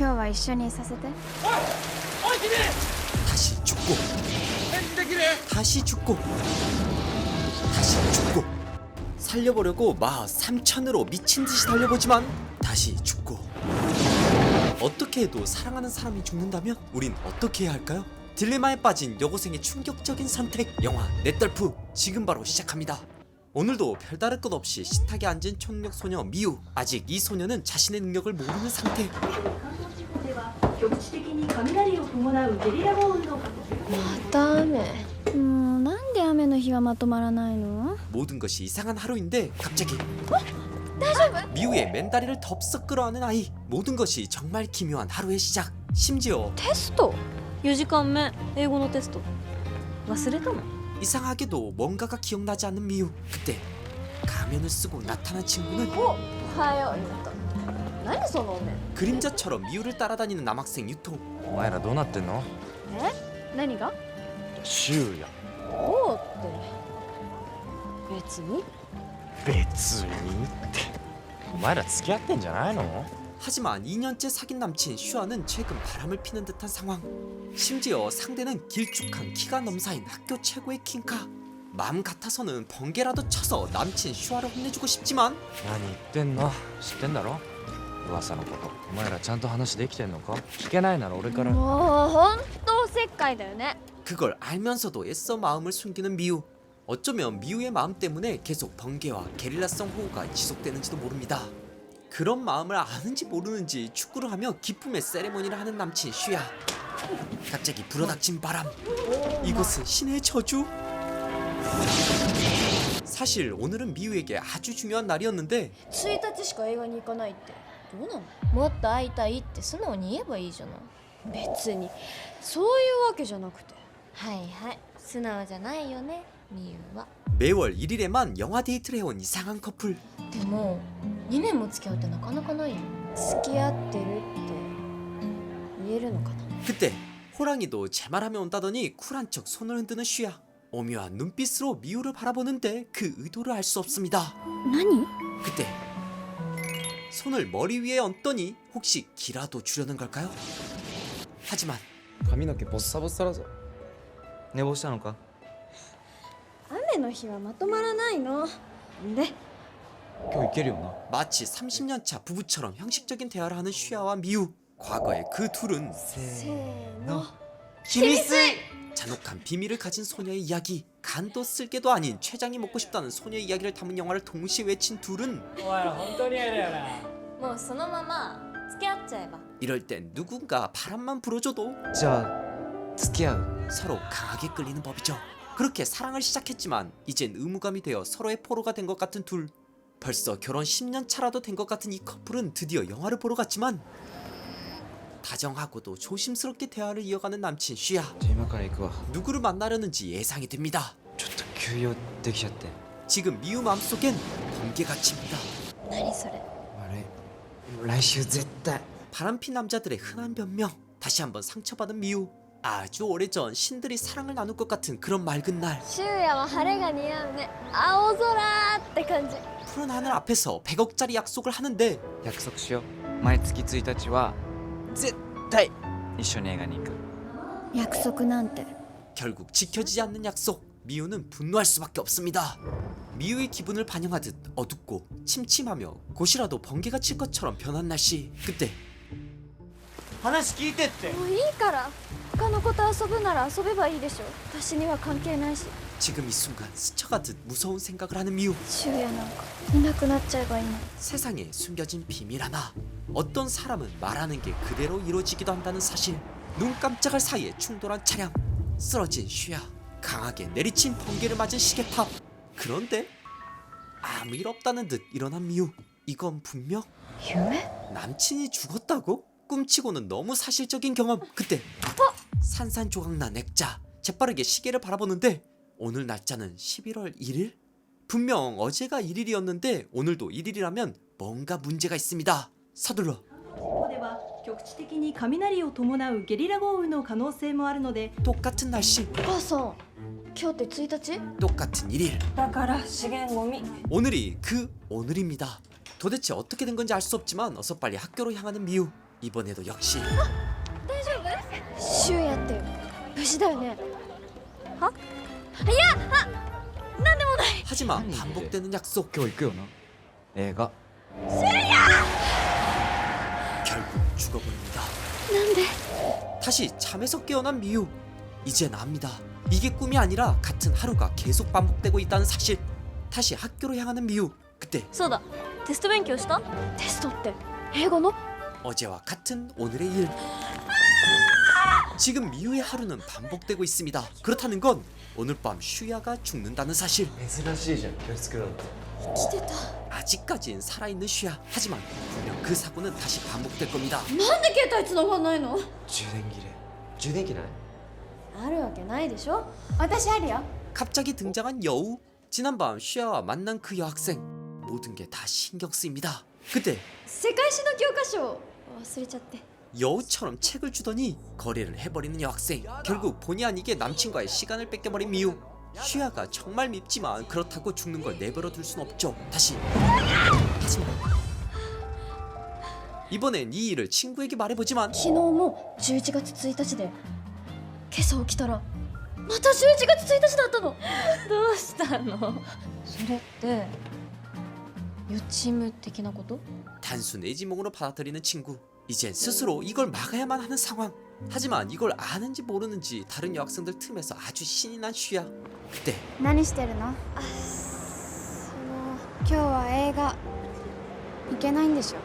今日は一緒にさせて。 다시 죽고 다시 죽고 다시 죽고 살려보려고 마 3천으로 미친듯이 달려보지만 다시 죽고. 어떻게 해도 사랑하는 사람이 죽는다면 우린 어떻게 해야 할까요? 딜레마에 빠진 여고생의 충격적인 선택. 영화 넷덜프 지금 바로 시작합니다. 오늘도 별다를 것 없이 식탁에 앉은 초능력 소녀 미우. 아직 이 소녀는 자신의 능력을 모르는 상태. 局地的に雷を伴うゲリラ豪雨の可能性。また雨。もうなんで雨の日はまとまらないの？ 모든 것이 이상한 하루인데 갑자기 미우의 맨다리를 덥석 끌어안은 아이. 모든 것이 정말 기묘한 하루의 시작. 심지어 テスト？ 4時間目英語のテスト忘れたの？ 이상하게도 뭔가가 기억나지 않는 미우. 그때 가면을 쓰고 나타난 친구는 おはようゆうと。何その目？ 그림자처럼 미우를 따라다니는 남학생 유토. お前らどうなってんの？何が？シュウや。どうって別に。別にってお前ら付き合ってんじゃないの？ 하지만 2년째 사귄 남친 슈아는 최근 바람을 피는 듯한 상황. 심지어 상대는 길쭉한 키가 넘사인 학교 최고의 킹카. 마음 같아서는 번개라도 쳐서 남친 슈아를 혼내주고 싶지만 何言ってんの？知ってんだろ？噂のことお前らちゃんと話できてんのか？聞けないなら俺から。もう本当おせっかいだよね。 그걸 알면서도 애써 마음을 숨기는 미우. 어쩌면 미우의 마음 때문에 계속 번개와 게릴라성 호우가 지속되는지도 모릅니다. 그런 마음을 아는지 모르는지 축구를 하며 기쁨의 세레모니를 하는 남친 슈야. 갑자기 불어닥친 바람. 이것은 신의 저주? 사실 오늘은 미우에게 아주 중요한 날이었는데 1日しか映画に行かないってどうなの？もっと会いたいって素直に言えばいいじゃない。別にそういうわけじゃなくて。はいはい素直じゃないよねみゆは。 매월 1일에만 영화 데이트를 해온 이상한 커플. でも2年も付き合うってなかなかないよ。付き合ってるって言えるのかな。 그때 호랑이도 제 말하면 온다더니 쿨한 척 손을 흔드는 슈야. 오묘한 눈빛으로 미우를 바라보는데 그 의도를 알 수 없습니다. 何？ 그때 손을 머리 위에 얹더니 혹시 기라도 주려는 걸까요? 하지만 髪の毛ボッサボサだぞ。寝坊したのか？雨の日はまとまらないの。で今日行けるよな。 마치 30년차 부부처럼 형식적인 대화를 하는 슈야와 미우. 과거의 그 둘은 せーの。 잔혹한 비밀을 가진 소녀의 이야기. 간도 쓸개도 아닌 췌장이 먹고 싶다는 소녀의 이야기를 담은 영화를 동시에 외친 둘은 お前ら本当に嫌だよな。もうそのまま付き合っちゃえば。 이럴 땐 누군가 바람만 불어줘도 じゃあ付き合う。 서로 강하게 끌리는 법이죠. 그렇게 사랑을 시작했지만 이젠 의무감이 되어 서로의 포로가 된 것 같은 둘. 벌써 결혼 10년 차라도 된 것 같은 이 커플은 드디어 영화를 보러 갔지만 다정하고도 조심스럽게 대화를 이어가는 남친 슈야. じゃあ今から行くわ。 누구를 만나려는지 예상이 됩니다. ちょっと休養できちゃって。 지금 미우 마음속엔 번개가 칩니다. 何それ？悪い。来週絶対。 바람핀 남자들의 흔한 변명. 다시 한번 상처받은 미우. 아주 오래전 신들이 사랑을 나눌 것 같은 그런 맑은 날. シュウヤは晴れが似合うね。青空って感じ。 푸른 하늘 앞에서 100억짜리 약속을 하는데 約束しよう。毎月1日は絶対一緒に映画に行く。約束なんて。 결국 지켜지지 않는 약속. 미우는 분노할 수밖에 없습니다. 미우의 기분을 반영하듯 어둡고 침침하며 곧이라도 번개가 칠 것처럼 변한 날씨. 그때 話聞いてって。もういいから。他の子と遊ぶなら遊べばいいでしょ。私には関係ないし。 지금 이 순간 스쳐가듯 무서운 생각을 하는 미우. シュウヤなんかいなくなっちゃえばいいの。 세상에 숨겨진 비밀 하나. 어떤 사람은 말하는 게 그대로 이루어지기도 한다는 사실. 눈 깜짝할 사이에 충돌한 차량. 쓰러진 슈야. 강하게 내리친 번개를 맞은 시계탑. 그런데 아무 일 없다는 듯 일어난 미우. 이건 분명 夢？ 남친이 죽었다고? 꿈치고는 너무 사실적인 경험. 그때 산산조각난 액자. 재빠르게 시계를 바라보는데 오늘 날짜는 11월 1일? 분명 어제가 1일이었는데 오늘도 1일이라면 뭔가 문제가 있습니다. 서둘러 ここでは局地的に雷を伴うゲリラ豪雨の可能性もあるので。 똑같은 날씨, お母さん、今日って1日？ 똑같은 1일. だから資源ゴミ。 오늘이 그 오늘입니다. 도대체 어떻게 된 건지 알 수 없지만 어서 빨리 학교로 향하는 미우. 이번에도 역시 シュウヤって無事だよね。なんでもない。 하지만 반복되는 약속. 今日行くよな映画 결국 죽어버립니다. なんで 다시 잠에서 깨어난 미유. 이젠 압니다. 이게 꿈이 아니라 같은 하루가 계속 반복되고 있다는 사실. 다시 학교로 향하는 미유. 그때 そうだテスト勉強したテストって英語の？ 어제와 같은 오늘의 일. 지금 미유의 하루는 반복되고 있습니다. 그렇다는 건 오늘 밤 슈야가 죽는다는 사실. 珍しいじゃん教室クラブ来てた。 아직까진 살아있는 슈야. 하지만 분명 그 사고는 다시 반복될 겁니다. なんで携帯繋がんないの？充電切れ充電器ないあるわけないでしょ。私あるよ。 갑자기 등장한 여우. 지난밤 슈야와 만난 그 여학생. 모든 게 다 신경 쓰입니다. 그때 世界史の教科書忘れちゃって。 여우처럼 책을 주더니 거래를 해버리는 여학생. 결국 본의 아니게 남친과의 시간을 뺏겨버린 미유. 슈야가 정말 밉지만 그렇다고 죽는 걸 내버려둘 순 없죠. 하지만 이번엔 이 일을 친구에게 말해보지만 昨日も11月1日で今朝起きたらまた11月1日だったの。どうしたの？それって予知夢的なこと？ 단순 애지몽으로 받아들이는 친구. 이젠 스스로 이걸 막아야만 하는 상황. 하지만 이걸 아는지 모르는지 다른 여학생들 틈에서 아주 신이 난 슈야. 그때 何してるの？今日は映画行けないんでしょ。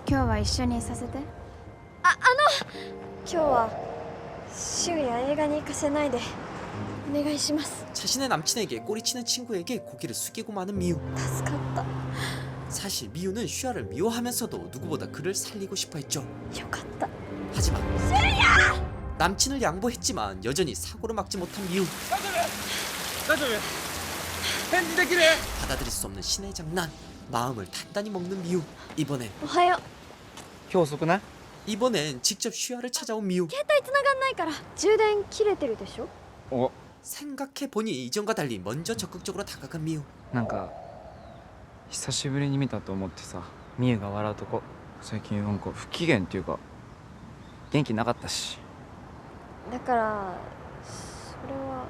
今日は一緒にさせて。今日は週や映画に行かせないでお願いします。 자신의 남친에게 꼬리치는 친구에게 고개를 숙이고 마는 미유. 助かった。 사실 미유는 슈야를 미워하면서도 누구보다 그를 살리고 싶어 했죠. よかった。 하지만 남친을 양보했지만 여전히 사고를 막지 못한 미유. 大丈夫返事できる 받아들일 수 없는 신의 장난. 마음을 단단히 먹는 미유. 이번엔 おはよう。今日遅くない 이번엔 직접 슈야를 찾아온 미유. 携帯繋がんないから充電切れてるでしょ。お 생각해보니 이전과 달리 먼저 적극적으로 다가간 미유. なんか久しぶりに見たと思ってさみゆが笑うとこ最近なんか不機嫌っていうか元気なかったしだからそれは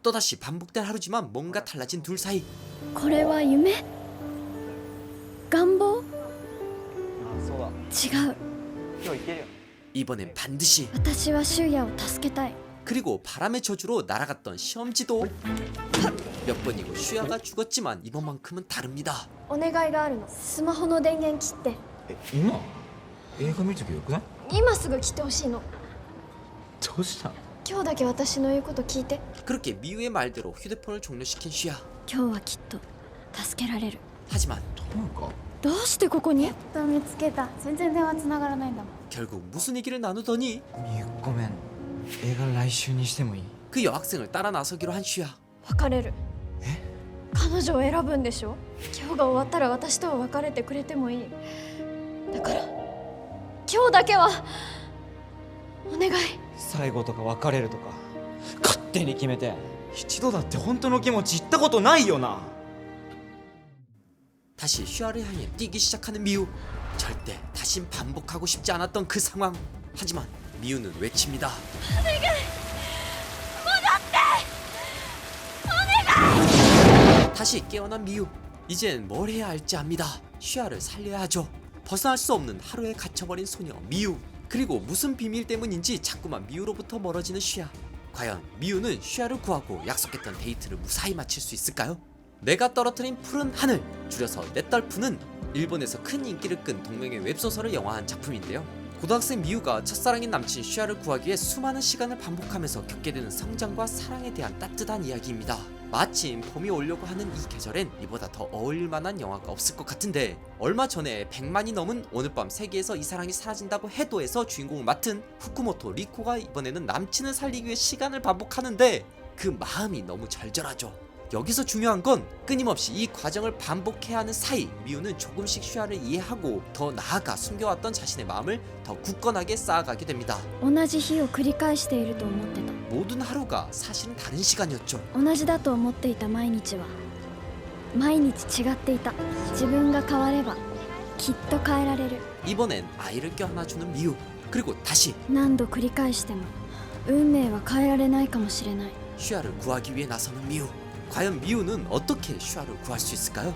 또다시 반복된 하루지만 뭔가 달라진 둘 사이. これは夢？願望？そうだ違う。今日行けるよ 이번엔 반드시. 私は修也を助けたい。 그리고 바람의 저주로 날아갔던 시험지도 몇 번이고 슈야가 죽었지만 이번만큼은 다릅니다. お願いがあるの。スマホの電源切って。え今映画見るときよくない今すぐ切ってほしいの。どうした今日だけ私の言うこと聞いて。 그렇게 미유의 말대로 휴대폰을 종료시킨 슈야. 今日はきっと助けられる。 하지만 なんかどうしてここに？やっと見つけた。全然電話繋がらないんだもん。 결국 무슨 얘기를 나누더니 みゆごめん映画来週にしてもいい 그 여학생을 따라 나서기로 한 슈야. 別れる。彼女を選ぶんでしょ。今日が終わったら私とは別れてくれてもいい。だから今日だけはお願い。最後とか別れるとか勝手に決めて一度だって本当の気持ち言ったことないよな 다시 슈야를 향해 뛰기 시작하는 미유. 절대 다신 반복하고 싶지 않았던 그 상황. 하지만 미유는 외칩니다. 다시 깨어난 미유. 이젠 뭘 해야 할지 압니다. 슈야를 살려야 하죠. 벗어날 수 없는 하루에 갇혀버린 소녀 미유. 그리고 무슨 비밀 때문인지 자꾸만 미유로부터 멀어지는 슈야. 과연 미유는 슈야를 구하고 약속했던 데이트를 무사히 마칠 수 있을까요? 내가 떨어뜨린 푸른 하늘, 줄여서 넷달프는 일본에서 큰 인기를 끈 동명의 웹소설을 영화한 작품인데요. 고등학생 미유가 첫사랑인 남친 슈야를 구하기 위해 수많은 시간을 반복하면서 겪게 되는 성장과 사랑에 대한 따뜻한 이야기입니다. 마침 봄이 오려고 하는 이 계절엔 이보다 더 어울릴 만한 영화가 없을 것 같은데, 얼마 전에 100만이 넘은 오늘 밤 세계에서 이 사랑이 사라진다고 해도에서 주인공을 맡은 후쿠모토 리코가 이번에는 남친을 살리기 위해 시간을 반복하는데 그 마음이 너무 절절하죠. 여기서 중요한 건 끊임없이 이 과정을 반복해야 하는 사이 미유는 조금씩 슈야를 이해하고 더 나아가 숨겨왔던 자신의 마음을 더 굳건하게 쌓아가게 됩니다. 同じ日を繰り返していると思ってた。 모든 하루가 사실은 다른 시간이었죠. 同じだと思っていた毎日は毎日違っていた。自分が変わればきっと変えられる 이번엔 아이를 껴안아주는 미우. 그리고 다시 何度繰り返しても運命は変えられないかもしれない 슈아를 구하기 위해 나서는 미우. 과연 미우는 어떻게 슈아를 구할 수 있을까요?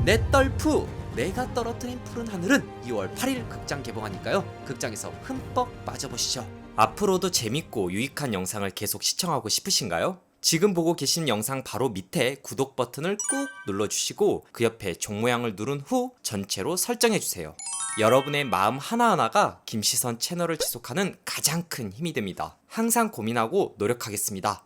넷떨프 내가 떨어뜨린 푸른 하늘은 2월 8일 극장 개봉하니까요. 극장에서 흠뻑 빠져보시죠. 앞으로도 재밌고 유익한 영상을 계속 시청하고 싶으신가요? 지금 보고 계신 영상 바로 밑에 구독 버튼을 꾹 눌러주시고 그 옆에 종 모양을 누른 후 전체로 설정해주세요. 여러분의 마음 하나하나가 김시선 채널을 지속하는 가장 큰 힘이 됩니다. 항상 고민하고 노력하겠습니다.